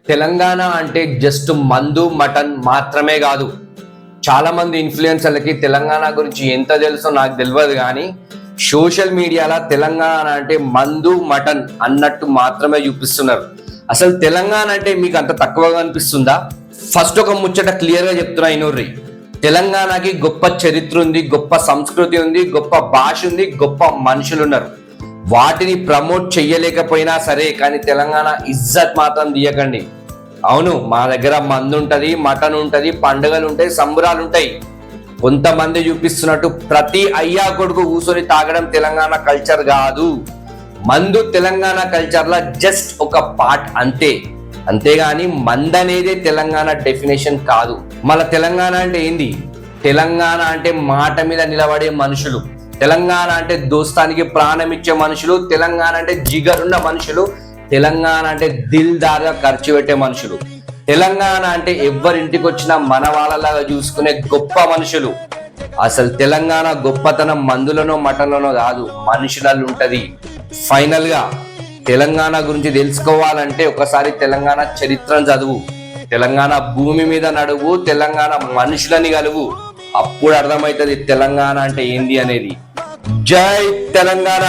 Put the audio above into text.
తెలంగాణ అంటే జస్ట్ మందు మటన్ మాత్రమే కాదు. చాలా మంది ఇన్ఫ్లుయెన్సర్లకి తెలంగాణ గురించి ఎంత తెలుసో నాకు తెలియదు, కానీ సోషల్ మీడియాలో తెలంగాణ అంటే మందు మటన్ అన్నట్టు మాత్రమే చూపిస్తున్నారు. అసలు తెలంగాణ అంటే మీకు అంత తక్కువగా అనిపిస్తుందా? ఫస్ట్ ఒక ముచ్చట క్లియర్గా చెప్తున్నా ఇనోర్రి. తెలంగాణకి గొప్ప చరిత్ర ఉంది, గొప్ప సంస్కృతి ఉంది, గొప్ప భాష ఉంది, గొప్ప మనుషులు ఉన్నారు. వాటిని ప్రమోట్ చెయ్యలేకపోయినా సరే, కానీ తెలంగాణ ఇజ్జత్ మాత్రం తీయకండి. అవును, మా దగ్గర మందు ఉంటది, మటన్ ఉంటది, పండుగలు ఉంటాయి, సంబరాలు ఉంటాయి. కొంతమంది చూపిస్తున్నట్టు ప్రతి అయ్యా కొడుకు కూర్చొని తాగడం తెలంగాణ కల్చర్ కాదు. మందు తెలంగాణ కల్చర్ లా జస్ట్ ఒక పార్ట్ అంతే. అంతేగాని మందు అనేది తెలంగాణ డెఫినేషన్ కాదు. మళ్ళీ తెలంగాణ అంటే ఏంది? తెలంగాణ అంటే మాట మీద నిలబడే మనుషులు, తెలంగాణ అంటే దోస్తానికి ప్రాణం ఇచ్చే మనుషులు, తెలంగాణ అంటే జిగరున్న మనుషులు, తెలంగాణ అంటే దిల్ దారిగా ఖర్చు పెట్టే మనుషులు, తెలంగాణ అంటే ఎవరింటికి వచ్చినా మన వాళ్ళలాగా చూసుకునే గొప్ప మనుషులు. అసలు తెలంగాణ గొప్పతనం మందులోనో మటన్లోనో కాదు, మనుషులలో ఉంటది. ఫైనల్ గా తెలంగాణ గురించి తెలుసుకోవాలంటే ఒకసారి తెలంగాణ చరిత్రను చదువు, తెలంగాణ భూమి మీద నడువు, తెలంగాణ మనుషులని కలువు. అప్పుడు అర్థమవుతుంది తెలంగాణ అంటే ఏంది అనేది. జై తెలంగాణ.